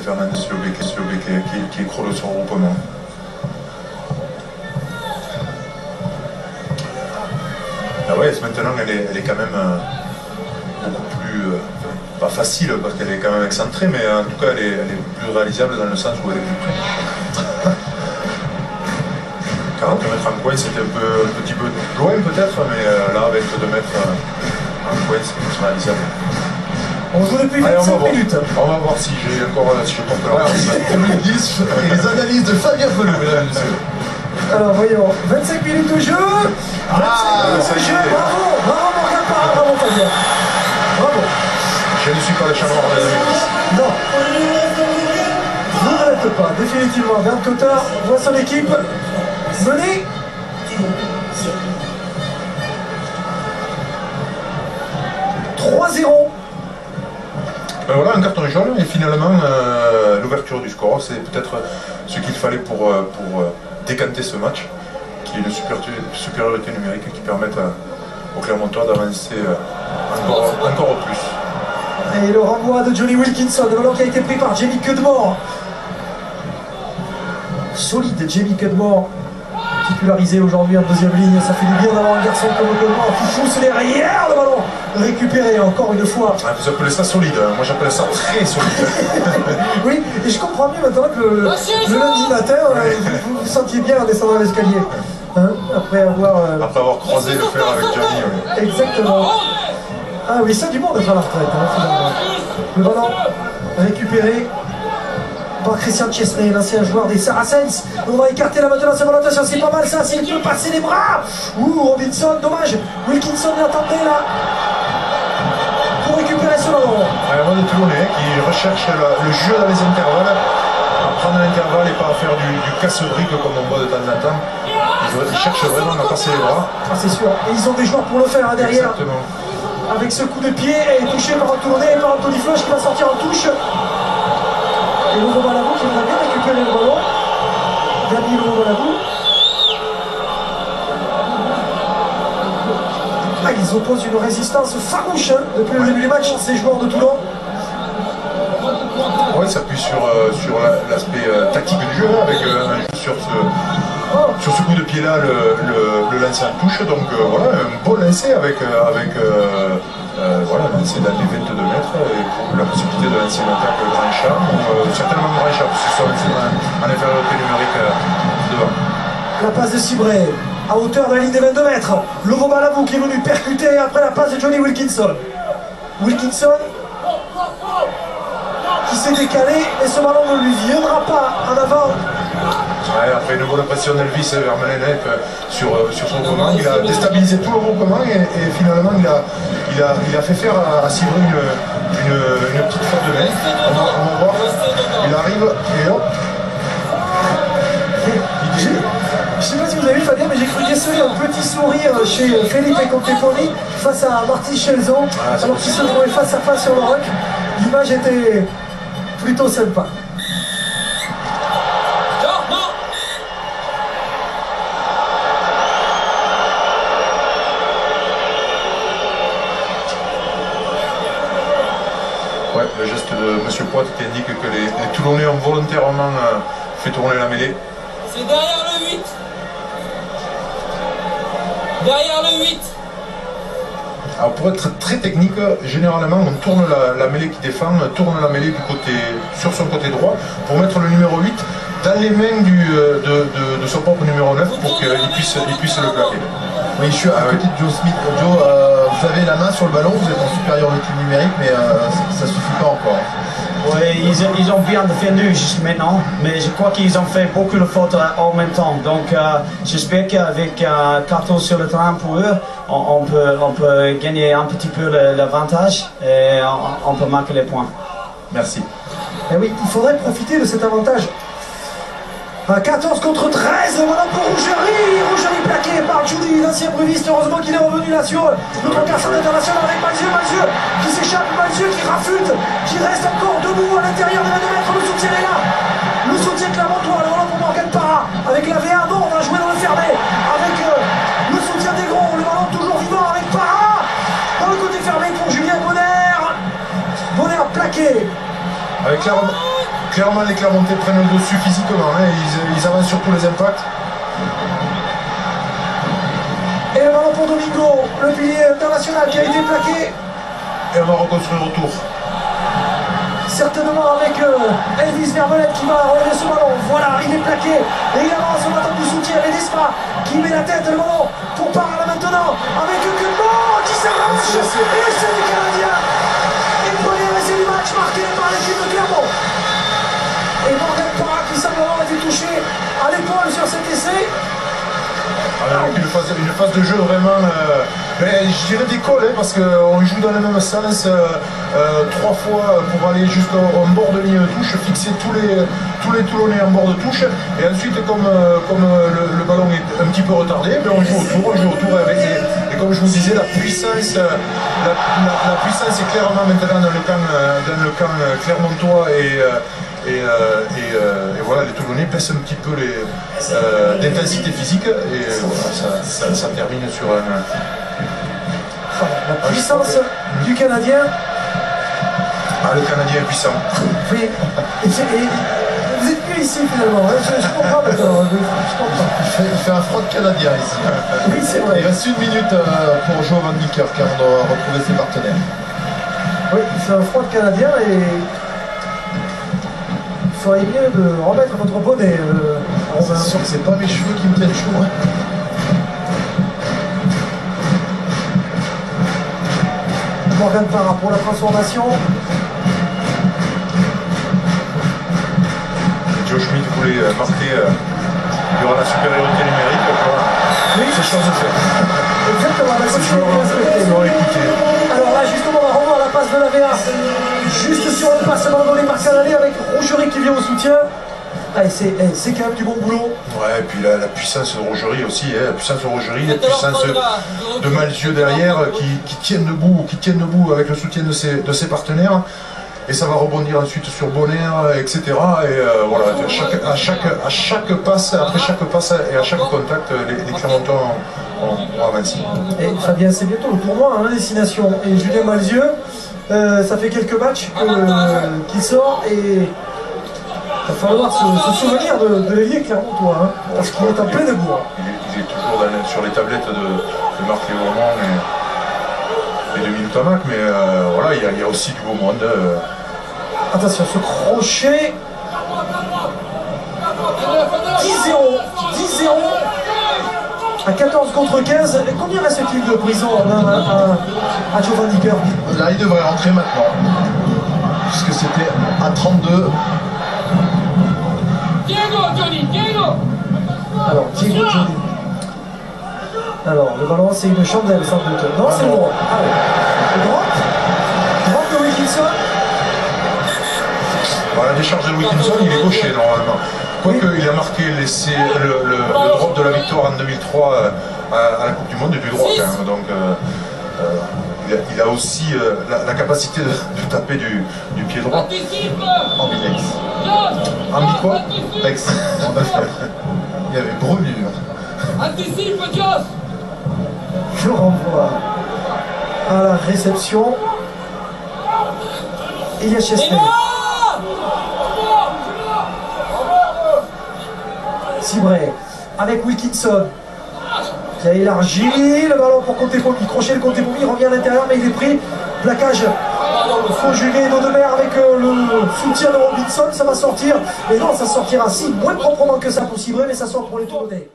Fernandez qui écroule son regroupement. La Wales maintenant elle est quand même beaucoup plus, pas facile parce qu'elle est quand même excentrée, mais en tout cas elle est plus réalisable dans le sens où elle est plus près. 40 mètres en coin c'était un petit peu loin peut-être, mais là avec 2 mètres en coin c'est plus réalisable. On joue depuis 25 minutes. On va voir si j'ai encore si je comprends. Alors, 2010 et les analyses de Fabien Pelou, mesdames et messieurs. Alors voyons, 25 minutes de jeu. 25 minutes de jeu, bravo, bravo Morgan Parra, bravo Fabien. Bravo. Je ne suis pas le champion de 2010. Non. Vous ne l'êtes pas, définitivement. Bernd Cotter voit son équipe mener. « 3-0. Voilà un carton jaune et finalement l'ouverture du score, c'est peut-être ce qu'il fallait pour décanter ce match, qui est une supériorité numérique qui permette aux Clermontois d'avancer encore plus. Et le renvoi de Johnny Wilkinson, le ballon qui a été pris par Jamie Cudmore. Solide Jamie Cudmore, titularisé aujourd'hui en deuxième ligne. Ça fait du bien d'avoir un garçon comme Cudmore qui pousse derrière le ballon. Récupéré encore une fois. Ah, vous appelez ça solide, moi j'appelle ça très solide. Oui, et je comprends mieux maintenant que le lundi matin, vous vous sentiez bien en descendant l'escalier. Hein, après avoir croisé le fer avec Johnny. Oui. Exactement. Ah oui, ça du monde d'être à la retraite, hein, finalement. Le ballon récupéré par Christian Chesney, l'ancien joueur des Saracens. On va écarter la maintenant, c'est attention, c'est pas mal ça, s'il peut passer les bras. Ouh, Robinson, dommage. Wilkinson l'attendait là. Pour récupérer ce ballon. Un des Toulonnais qui recherche le jeu dans les intervalles, à prendre l'intervalle et pas à faire du casse-brique comme on voit de temps en temps. Ils cherchent vraiment à passer les bras. Ah, c'est sûr. Et ils ont des joueurs pour le faire hein, derrière. Exactement. Avec ce coup de pied, et touché par un tourné et par Anthony Floch qui va sortir en touche. Et Lovo Balabou qui va bien récupérer le ballon. Gabi Lovo Balabou. Ah, ils opposent une résistance farouche hein, depuis le début du match, ces joueurs de Toulon. Oui, ça appuie sur l'aspect tactique du jeu, avec sur ce coup de pied là, le lancer en touche. Donc voilà, un beau lancer avec voilà, lancer dans les 22 mètres et la possibilité de lancer une attaque grand champ, certainement grand champ, parce que ça lancé en infériorité numérique devant. La passe de Cibré, à hauteur de la ligne des 22 mètres. Lovo Balabou qui est venu percuter après la passe de Johnny Wilkinson. Wilkinson qui s'est décalé et ce ballon ne lui viendra pas en avant. Ouais, après une bonne pression d'Elvis vers Malenek sur son regroupement, il a déstabilisé tout le regroupement et finalement il a fait faire à Cibré une petite faute de main. On va voir, il arrive et hop. Je ne sais pas si vous avez vu Fabien, mais j'ai cru déceler un petit sourire chez Felipe Contepoli face à Martin Schelzon, alors qu'il se trouvait face à face sur le roc. L'image était plutôt sympa. Ouais, le geste de M. Poit qui indique que les Toulonnais ont volontairement fait tourner la mêlée. C'est derrière le 8. Derrière le 8. Alors pour être très technique, généralement on tourne la mêlée qui défend, tourne la mêlée sur son côté droit pour mettre le numéro 8 dans les mains de son propre numéro 9 pour qu'il puisse le plaquer. Oui, je suis à côté de Joe Smith. Joe, vous avez la main sur le ballon, vous êtes en supériorité numérique, mais ça ne suffit pas encore. Oui, ils ont bien défendu jusqu'à maintenant, mais je crois qu'ils ont fait beaucoup de fautes en même temps. Donc j'espère qu'avec un carton sur le terrain pour eux, on peut gagner un petit peu l'avantage et on peut marquer les points. Merci. Et oui, il faudrait profiter de cet avantage. 14 contre 13, voilà pour Rougerie. Rougerie plaqué par Judy, l'ancien bruviste. Heureusement qu'il est revenu là sur le concassant international avec Malzieu qui s'échappe, Malzieu qui rafute, qui reste encore debout à l'intérieur des 22 mètres. Le soutien est là. Le soutien clermontois, le ballon pour Morgan Parra. Avec la VA, non, on va jouer dans le fermé. Avec le soutien des gros, le ballon toujours vivant avec Parra. Dans le côté fermé pour Julien Bonner. Bonner plaqué. Avec clairement les Clermontais prennent le dessus physiquement, hein, ils avancent sur tous les impacts. Et le ballon pour Domingo, le pilier international qui a été plaqué. Et on va reconstruire autour. Certainement avec Elvis Vermeulen qui va relever ce ballon. Voilà, il est plaqué. Et il avance en attendant du soutien. Ledesma qui met la tête, le ballon pour Parra là maintenant. Avec Gumbo qui s'arrange. Et l'essai du Canadien. Et le premier essai du match marqué par l'équipe de Clermont. Et Morgan Parra qui semble avoir été touché à l'épaule sur cet essai. Alors, avec une phase de jeu vraiment, je dirais d'école, hein, parce qu'on joue dans le même sens 3 fois pour aller jusqu'au bord de ligne de touche, fixer tous les Toulonnais en bord de touche, et ensuite comme le ballon est un petit peu retardé, on joue autour avec, et comme je vous disais, la puissance est clairement maintenant dans le camp clermontois et voilà, les Toulonnais baissent un petit peu d'intensité physique et voilà, ça termine sur un... La puissance du Canadien. Ah, le Canadien est puissant. Oui. Et vous êtes plus ici finalement, hein. Je comprends maintenant. Je comprends. Il fait un froid de Canadien ici. Oui, c'est vrai. Il reste 1 minute pour Joe Van Niekerk car on doit retrouver ses partenaires. Oui, c'est un froid de Canadien et il faudrait mieux de remettre votre bonnet. C'est sûr que c'est pas mes cheveux qui me tiennent chaud. Hein. Morgan Parra pour la transformation. Joe Schmidt voulait marquer durant la supériorité numérique. Oui, c'est chose faite. Exactement, la C'est joueur écouté. Alors là, justement, on va revoir la passe de la VA. Juste sur le passement donné par Canadien avec Rougerie qui vient au soutien. Allez, c'est quand même du bon boulot. Ouais, et puis la puissance de Rougerie aussi, hein, la puissance de Rougerie, la puissance de Malzieu derrière qui tiennent debout avec le soutien de ses partenaires. Et ça va rebondir ensuite sur Bonner, etc. Et voilà, à chaque passe, après chaque passe et à chaque contact, les Clermontois ont avancé. Et Fabien, c'est bientôt le tournoi, hein, destination. Et Julien Malzieu, ça fait quelques matchs qu'il sort et il va falloir se souvenir de l'ailier Clermontois, hein, parce qu'il est en pleine bourre. Il est toujours sur les tablettes de Marc Léaumont et de Minutamac, mais voilà, il y a aussi du beau monde. Attention, ce crochet. 10-0. 10-0. À 14 contre 15. Et combien reste-t-il de prison à Joe Van Niekerk? Là, il devrait rentrer maintenant. Puisque c'était à 32. Diego. Alors, Diego Johnny. Alors, le ballon, c'est une chandelle, sans doute. Non, c'est le droit. Ah oui. Le droit de Wilkinson. La décharge de Wilkinson, il est gaucher normalement. Quoique il a marqué le drop de la victoire en 2003 à la Coupe du Monde du droit quand même. Donc il a aussi la capacité de taper du pied droit. Ambilex. Ambi quoi? Lex. Il y avait brûlure. Anticipe, Dios. Je renvoie à la réception. Il y a Chesney. Cibray avec Wilkinson qui a élargi le ballon pour Contepomi, crochet le Contepomi, revient à l'intérieur mais il est pris, plaquage conjugué d'Audemer avec le soutien de Robinson, ça va sortir, mais non ça sortira si moins proprement que ça pour Cibray, mais ça sort pour les Toulonnais.